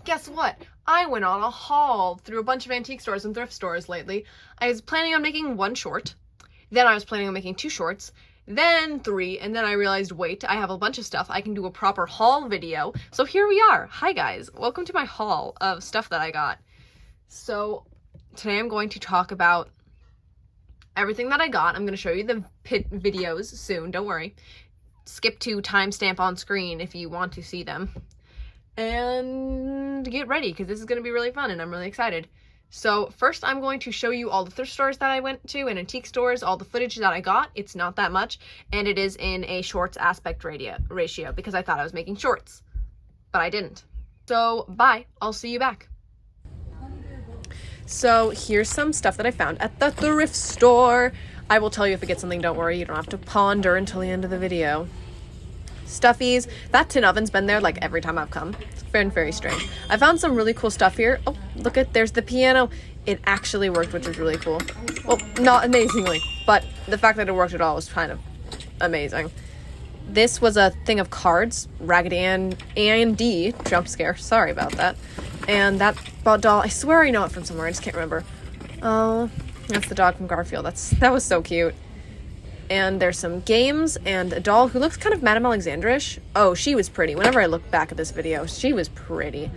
guess what? I went on a haul through a bunch of antique stores and thrift stores lately. I was planning on making one short, then I was planning on making 2 shorts, then 3, and then I realized, wait, I have a bunch of stuff. I can do a proper haul video. So here we are. Hi guys, welcome to my haul of stuff that I got. So today I'm going to talk about everything that I got. I'm going to show you the videos soon, don't worry. Skip to timestamp on screen if you want to see them. And get ready, because this is going to be really fun and I'm really excited. So first I'm going to show you all the thrift stores that I went to and antique stores, all the footage that I got. It's not that much, and it is in a shorts aspect ratio because I thought I was making shorts, but I didn't. So bye, I'll see you back. So here's some stuff that I found at the thrift store. I will tell you if I get something, don't worry, you don't have to ponder until the end of the video. Stuffies. That tin oven's been there like every time I've come. It's been very strange. I found some really cool stuff here. Oh, look at, there's the piano. It actually worked, which was really cool. Well, not amazingly, but the fact that it worked at all was kind of amazing. This was a thing of cards. Raggedy Ann D, jump scare, sorry about that. And that doll, I swear I know it from somewhere, I just can't remember. Oh, that's the dog from Garfield. That was so cute. And there's some games and a doll who looks kind of Madame Alexandra-ish. Oh, she was pretty. Whenever I look back at this video, she was pretty.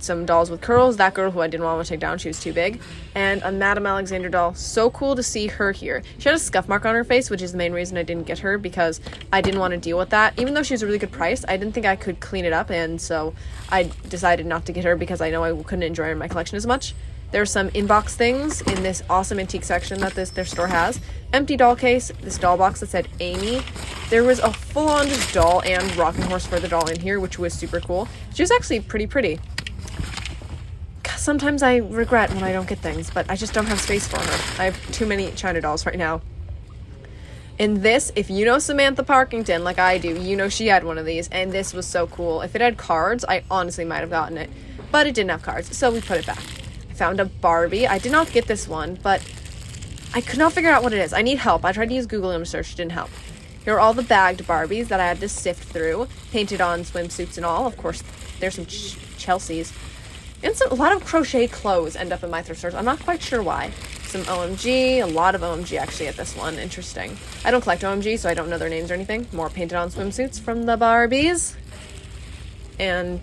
Some dolls with curls. That girl who I didn't want to take down, she was too big. And a Madame Alexandra doll. So cool to see her here. She had a scuff mark on her face, which is the main reason I didn't get her, because I didn't want to deal with that. Even though she was a really good price, I didn't think I could clean it up, and so I decided not to get her because I know I couldn't enjoy her in my collection as much. There's some inbox things in this awesome antique section that their store has. Empty doll case, this doll box that said Amy. There was a full-on just doll and rocking horse for the doll in here, which was super cool. She was actually pretty. Sometimes I regret when I don't get things, but I just don't have space for her. I have too many China dolls right now. And this, if you know Samantha Parkington like I do, you know she had one of these, and this was so cool. If it had cards, I honestly might have gotten it, but it didn't have cards, so we put it back. Found a Barbie. I did not get this one, but I could not figure out what it is. I need help. I tried to use Google image search, it didn't help. Here are all the bagged Barbies that I had to sift through, painted on swimsuits and all. Of course, there's some Chelsea's. And a lot of crochet clothes end up in my thrift stores. I'm not quite sure why. Some OMG, a lot of OMG actually at this one. Interesting. I don't collect OMG, so I don't know their names or anything. More painted on swimsuits from the Barbies. And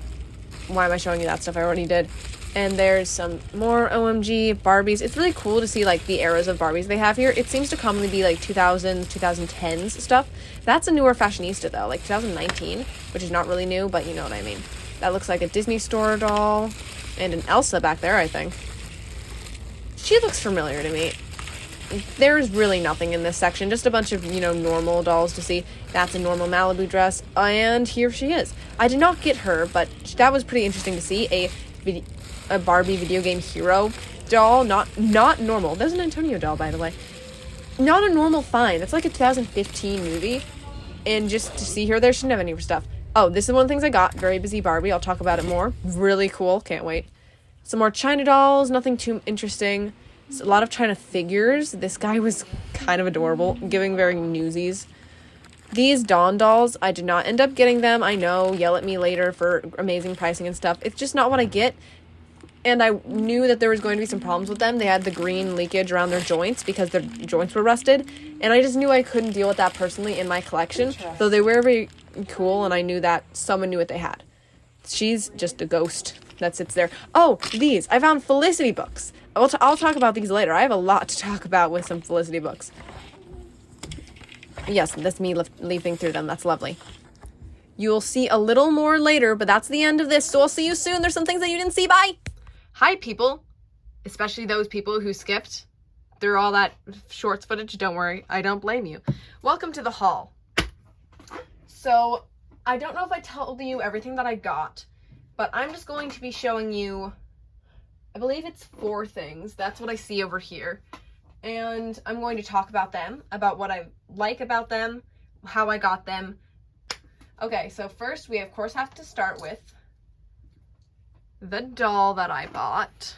why am I showing you that stuff? I already did. And there's some more OMG Barbies. It's really cool to see like the eras of Barbies they have here. It seems to commonly be like 2000s, 2010s stuff. That's a newer fashionista though, like 2019, which is not really new, but you know what I mean. That looks like a Disney store doll and an Elsa back there, I think. She looks familiar to me. There's really nothing in this section, just a bunch of, normal dolls to see. That's a normal Malibu dress, and here she is. I did not get her, but that was pretty interesting to see. A Barbie video game hero doll, not normal. There's an Antonio doll, by the way. Not a normal find. That's like a 2015 movie, and just to see her there, she didn't have any of her stuff. Oh, this is one of the things I got. Very busy Barbie. I'll talk about it more. Really cool. Can't wait. Some more China dolls. Nothing too interesting. It's a lot of China figures. This guy was kind of adorable, giving very newsies. These Dawn dolls, I did not end up getting them. I know, yell at me later for amazing pricing and stuff. It's just not what I get. And I knew that there was going to be some problems with them. They had the green leakage around their joints because their joints were rusted. And I just knew I couldn't deal with that personally in my collection. Though they were very cool, and I knew that someone knew what they had. She's just a ghost that sits there. Oh, these. I found Felicity books. I'll talk about these later. I have a lot to talk about with some Felicity books. Yes, that's me leafing through them. That's lovely. You'll see a little more later, but that's the end of this. So I'll see you soon. There's some things that you didn't see. Bye! Hi, people. Especially those people who skipped through all that shorts footage. Don't worry. I don't blame you. Welcome to the haul. So, I don't know if I told you everything that I got, but I'm just going to be showing you, I believe it's 4 things. That's what I see over here. And I'm going to talk about them, about what I like about them, how I got them. Okay, so first we of course have to start with the doll that I bought.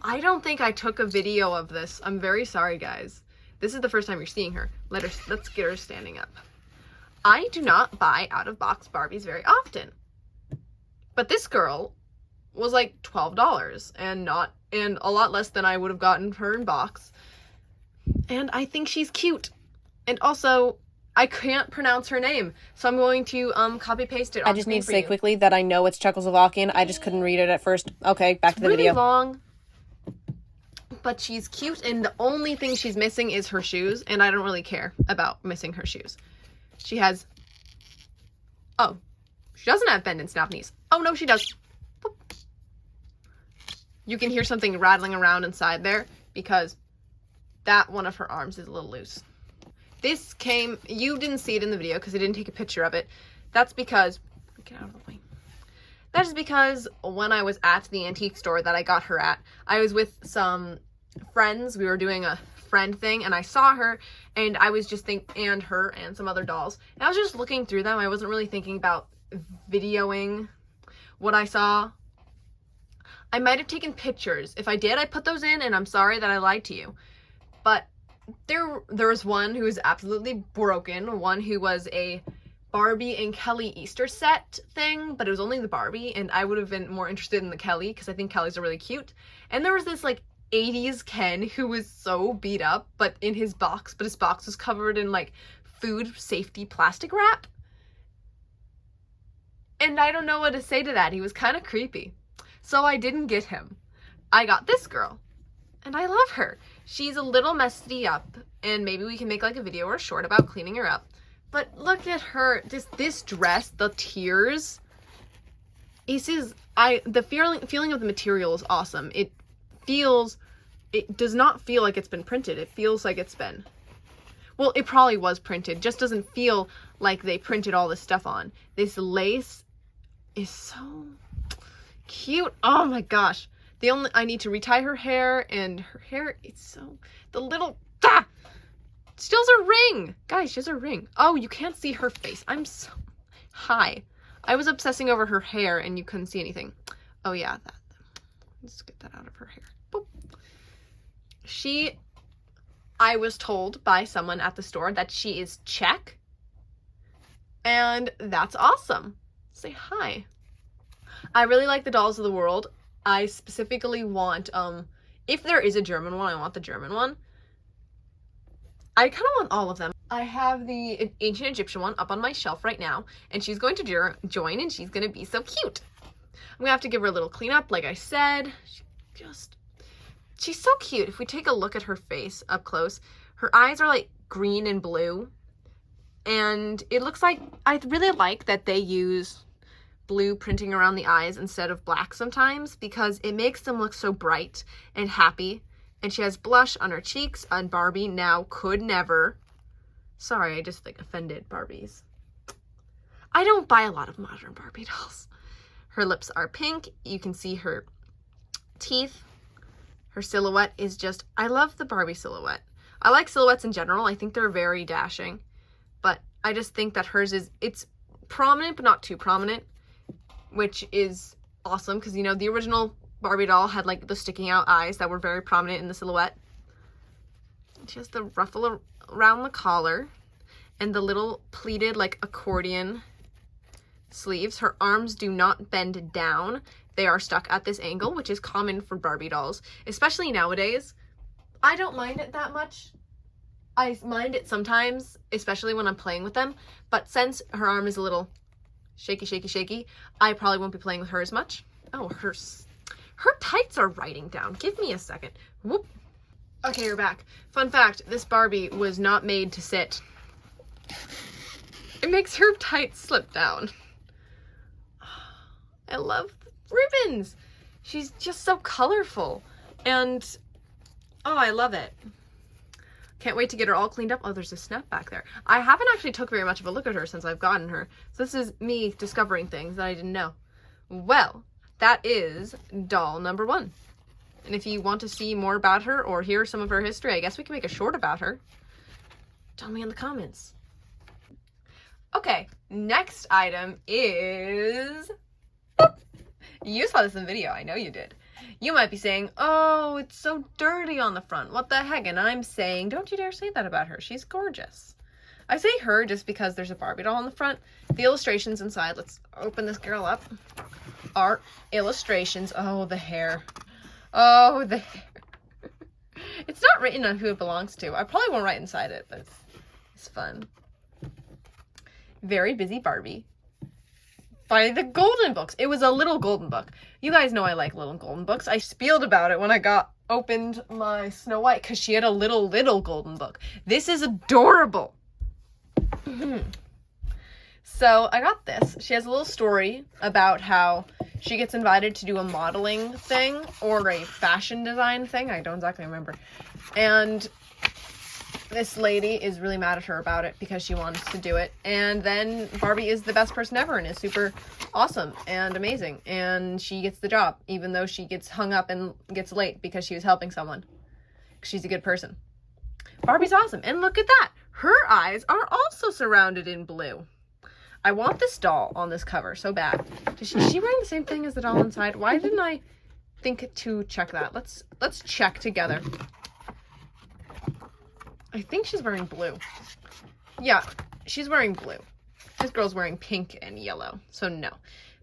I don't think I took a video of this. I'm very sorry, guys. This is the first time you're seeing her. Let's get her standing up. I do not buy out-of-box Barbies very often. But this girl was like $12 and a lot less than I would have gotten her in box. And I think she's cute. And also, I can't pronounce her name, so I'm going to copy paste it. I just need to say quickly that I know it's Czechoslovakian. I just couldn't read it at first. Okay, back to the video. It's really long, but she's cute, and the only thing she's missing is her shoes, and I don't really care about missing her shoes. She has... Oh, she doesn't have bend and snap knees. Oh, no, she does. Boop. You can hear something rattling around inside there because that one of her arms is a little loose. This came... You didn't see it in the video because I didn't take a picture of it. That's because... Get out of the way. That is because when I was at the antique store that I got her at, I was with some friends. We were doing a friend thing, and I saw her, and I was just and her and some other dolls. And I was just looking through them. I wasn't really thinking about videoing what I saw. I might have taken pictures. If I did, I put those in, and I'm sorry that I lied to you. But there was one who was absolutely broken, one who was a Barbie and Kelly Easter set thing, but it was only the Barbie, and I would have been more interested in the Kelly because I think Kellys are really cute. And there was this like 80s Ken who was so beat up, but his box was covered in like food safety plastic wrap. And I don't know what to say to that. He was kind of creepy. So I didn't get him. I got this girl, and I love her. She's a little messy up, and maybe we can make like a video or a short about cleaning her up. But look at her, this dress, the tears. The feeling of the material is awesome. It does not feel like it's been printed. It feels like it's been, well, it probably was printed. Just doesn't feel like they printed all this stuff on. This lace is so cute. Oh my gosh. I need to retie her hair, and her hair is so, the little, she has a ring. Guys, she has a ring. Oh, you can't see her face. I'm so, hi. I was obsessing over her hair and you couldn't see anything. Oh yeah, that. Let's get that out of her hair. Boop. I was told by someone at the store that she is Czech. And that's awesome. Say hi. I really like the Dolls of the World. I specifically want, if there is a German one, I want the German one. I kind of want all of them. I have the ancient Egyptian one up on my shelf right now, and she's going to join, and she's going to be so cute. I'm going to have to give her a little cleanup, like I said. She's so cute. If we take a look at her face up close, her eyes are like green and blue, and it looks like, I really like that they use blue printing around the eyes instead of black sometimes, because it makes them look so bright and happy. And she has blush on her cheeks, on Barbie now could never. Sorry, I just like offended Barbies. I don't buy a lot of modern Barbie dolls. Her lips are pink. You can see her teeth. Her silhouette is just, I love the Barbie silhouette. I like silhouettes in general. I think they're very dashing. But I just think that hers it's prominent, but not too prominent, which is awesome because, you know, the original Barbie doll had like the sticking out eyes that were very prominent in the silhouette. She has the ruffle around the collar and the little pleated like accordion sleeves. Her arms do not bend down. They are stuck at this angle, which is common for Barbie dolls, especially nowadays. I don't mind it that much. I mind it sometimes, especially when I'm playing with them. But since her arm is a little shaky, shaky, shaky, I probably won't be playing with her as much. Oh, her tights are writing down. Give me a second. Whoop. Okay, we're back. Fun fact, this Barbie was not made to sit. It makes her tights slip down. I love the ribbons. She's just so colorful. And, oh, I love it. Can't wait to get her all cleaned up. Oh, there's a snap back there. I haven't actually took very much of a look at her since I've gotten her. So this is me discovering things that I didn't know. Well, that is doll number 1. And if you want to see more about her or hear some of her history, I guess we can make a short about her. Tell me in the comments. Okay, next item is... Boop. You saw this in the video, I know you did. You might be saying, oh, it's so dirty on the front. What the heck? And I'm saying, don't you dare say that about her. She's gorgeous. I say her just because there's a Barbie doll on the front. The illustrations inside, let's open this girl up. art illustrations. Oh, the hair. Oh, the hair. It's not written on who it belongs to. I probably won't write inside it, but it's fun. Very Busy Barbie. By the Golden Books. It was a little golden book. You guys know I like little golden books. I spieled about it when I opened my Snow White because she had a little golden book. This is adorable. So I got this. She has a little story about how she gets invited to do a modeling thing or a fashion design thing. I don't exactly remember. And this lady is really mad at her about it because she wants to do it. And then Barbie is the best person ever and is super awesome and amazing. And she gets the job, even though she gets hung up and gets late because she was helping someone. She's a good person. Barbie's awesome. And look at that. Her eyes are also surrounded in blue. I want this doll on this cover so bad. Is she wearing the same thing as the doll inside? Why didn't I think to check that? Let's check together. I think she's wearing blue. Yeah, she's wearing blue. This girl's wearing pink and yellow, so no.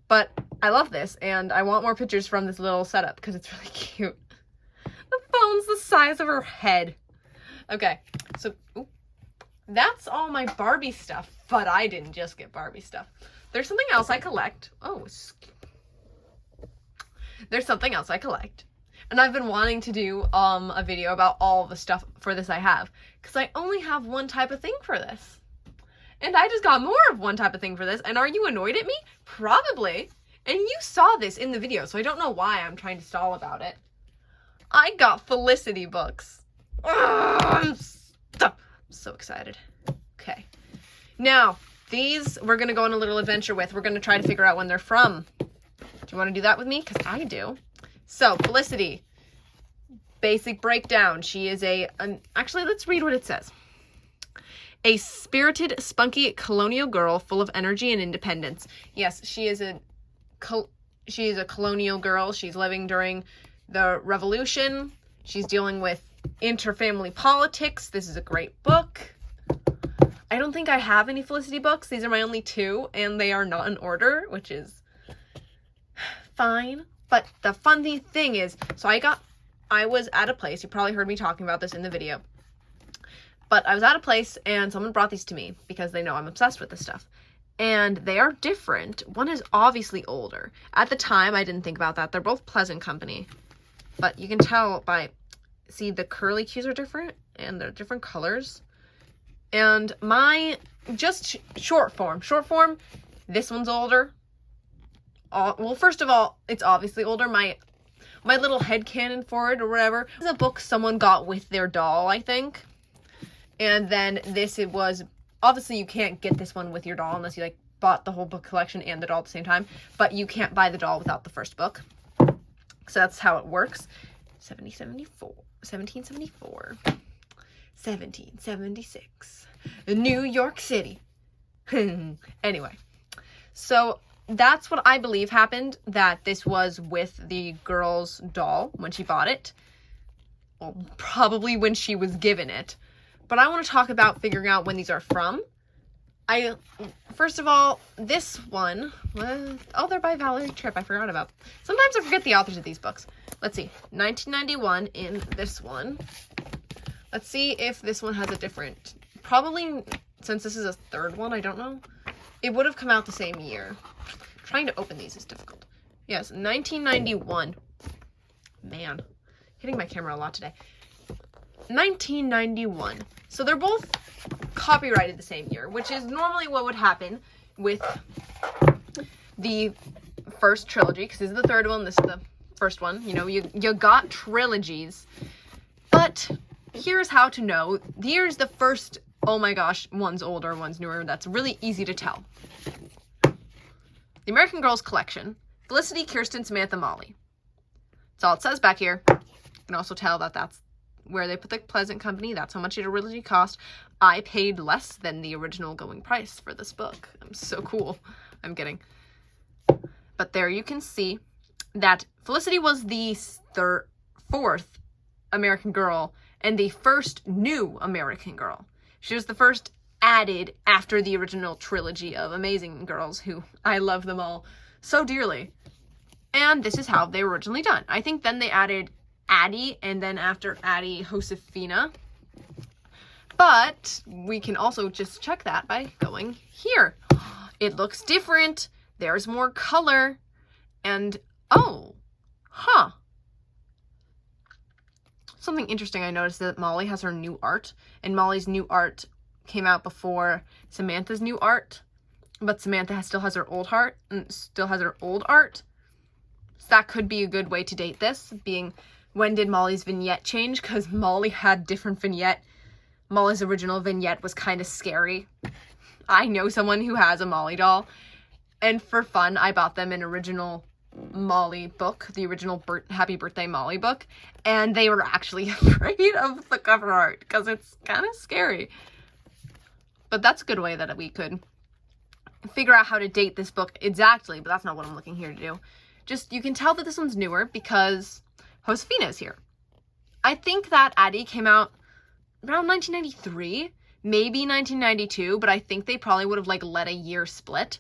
But I love this, and I want more pictures from this little setup because it's really cute. The phone's the size of her head. Okay, so that's all my Barbie stuff, but I didn't just get Barbie stuff. There's something else I collect. There's something else I collect. And I've been wanting to do a video about all the stuff for this I have, because I only have one type of thing for this. And I just got more of one type of thing for this, and are you annoyed at me? Probably. And you saw this in the video, so I don't know why I'm trying to stall about it. I got Felicity books. I'm so excited. Okay. Now, these we're going to go on a little adventure with. We're going to try to figure out when they're from. Do you want to do that with me? Because I do. So, Felicity, basic breakdown. She is actually, let's read what it says. A spirited, spunky colonial girl full of energy and independence. Yes, she is a colonial girl. She's living during the Revolution. She's dealing with interfamily politics. This is a great book. I don't think I have any Felicity books. These are my only two, and they are not in order, which is fine. But the funny thing is, so I was at a place, you probably heard me talking about this in the video, but I was at a place and someone brought these to me because they know I'm obsessed with this stuff. And they are different. One is obviously older. At the time, I didn't think about that. They're both Pleasant Company, but you can tell see the curly cues are different and they're different colors. And just short form, this one's older. Well, first of all, it's obviously older. My little headcanon for it or whatever is a book someone got with their doll, I think. And then it was, obviously you can't get this one with your doll unless you bought the whole book collection and the doll at the same time, but you can't buy the doll without the first book. So that's how it works. 1774, 1776, New York City. Anyway, so that's what I believe happened, that this was with the girl's doll when she bought it. Well, probably when she was given it. But I want to talk about figuring out when these are from. First of all, this one, they're by Valerie Tripp. I forgot about. Sometimes I forget the authors of these books. Let's see, 1991 in this one. Let's see if this one has a different, probably, since this is a third one, I don't know. It would have come out the same year. Trying to open these is difficult. Yes, 1991. Man, hitting my camera a lot today. 1991. So they're both copyrighted the same year, which is normally what would happen with the first trilogy, because this is the third one, this is the first one. You know, you got trilogies. But here's how to know. Here's the first, oh my gosh, one's older, one's newer. That's really easy to tell. The American Girls Collection. Felicity, Kirsten, Samantha, Molly. That's all it says back here. You can also tell that that's where they put the Pleasant Company. That's how much it originally cost. I paid less than the original going price for this book. I'm so cool. I'm kidding. But there you can see that Felicity was the fourth American Girl and the first new American Girl. She was the first added after the original trilogy of Amazing Girls, who I love them all so dearly. And this is how they were originally done. I think then they added Addie, and then after Addie, Josefina. But we can also just check that by going here. It looks different. There's more color. And, oh, huh. Something interesting I noticed that Molly has her new art, and Molly's new art came out before Samantha's new art, but Samantha still has her old art, and still has her old art. So that could be a good way to date this, being when did Molly's vignette change, because Molly had different vignette. Molly's original vignette was kind of scary. I know someone who has a Molly doll, and for fun, I bought them an original Molly book, the original Happy Birthday Molly book, and they were actually afraid of the cover art because it's kind of scary. But that's a good way that we could figure out how to date this book exactly, but that's not what I'm looking here to do. Just, you can tell that this one's newer because Josefina is here. I think that Addie came out around 1993, maybe 1992, but I think they probably would have, like, let a year split.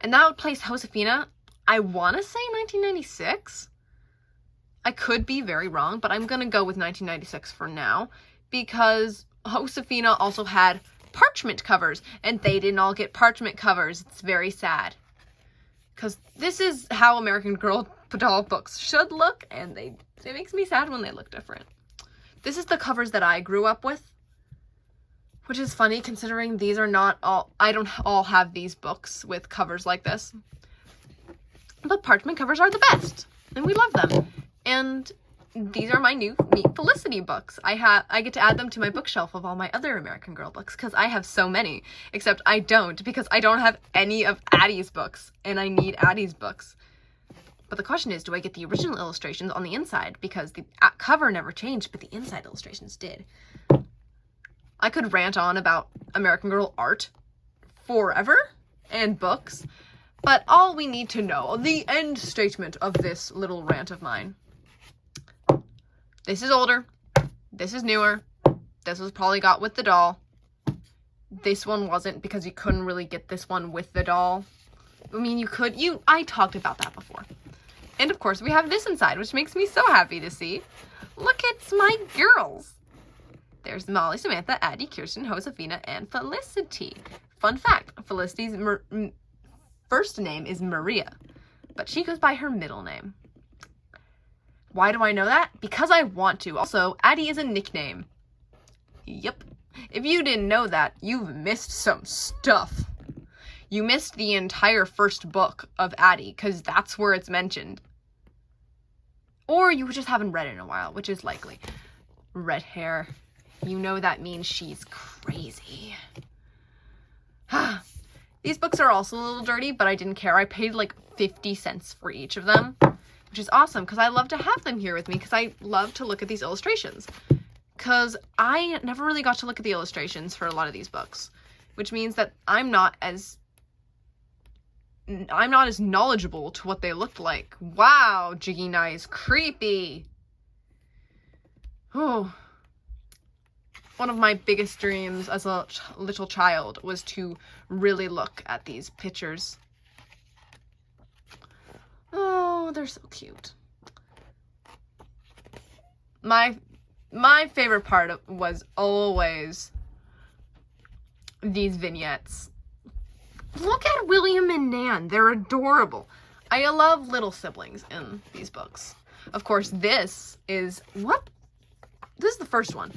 And that would place Josefina, I want to say 1996. I could be very wrong, but I'm going to go with 1996 for now, because Josefina also had parchment covers, and they didn't all get parchment covers. It's very sad. Because this is how American Girl doll books should look, and it makes me sad when they look different. This is the covers that I grew up with, which is funny considering these are not all, I don't all have these books with covers like this. But parchment covers are the best, and we love them. And these are my new Meet Felicity books. I get to add them to my bookshelf of all my other American Girl books, because I have so many, except I don't, because I don't have any of Addie's books, and I need Addie's books. But the question is, do I get the original illustrations on the inside? Because the cover never changed, but the inside illustrations did. I could rant on about American Girl art forever, and books, but all we need to know, the end statement of this little rant of mine. This is older. This is newer. This was probably got with the doll. This one wasn't, because you couldn't really get this one with the doll. I mean, I talked about that before. And of course, we have this inside, which makes me so happy to see. Look, it's my girls. There's Molly, Samantha, Addie, Kirsten, Josefina, and Felicity. Fun fact, Felicity's first name is Maria, but she goes by her middle name. Why do I know that? Because I want to. Also, Addie is a nickname. Yep. If you didn't know that, you've missed some stuff. You missed the entire first book of Addie, because that's where it's mentioned. Or you just haven't read it in a while, which is likely. Red hair. You know that means she's crazy. These books are also a little dirty, but I didn't care. I paid like 50 cents for each of them, which is awesome, because I love to have them here with me, because I love to look at these illustrations. Because I never really got to look at the illustrations for a lot of these books, which means that I'm not as knowledgeable to what they looked like. Wow, Jiggy Nye is creepy. Oh. One of my biggest dreams as a little child was to really look at these pictures. Oh, they're so cute. My favorite part was always these vignettes. Look at William and Nan. They're adorable. I love little siblings in these books. Of course, this is the first one.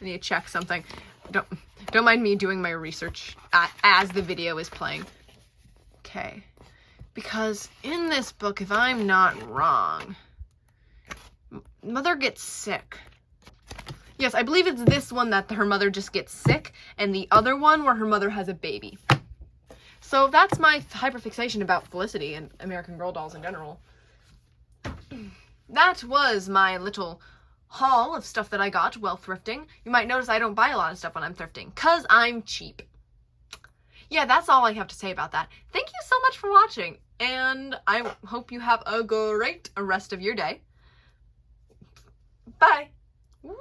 I need to check something. Don't mind me doing my research as the video is playing. Okay. Because in this book, if I'm not wrong, Mother gets sick. Yes, I believe it's this one that her mother just gets sick, and the other one where her mother has a baby. So that's my hyperfixation about Felicity and American Girl dolls in general. That was my little haul of stuff that I got while thrifting. You might notice I don't buy a lot of stuff when I'm thrifting, because I'm cheap. Yeah, that's all I have to say about that. Thank you so much for watching, and I hope you have a great rest of your day. Bye. Whee!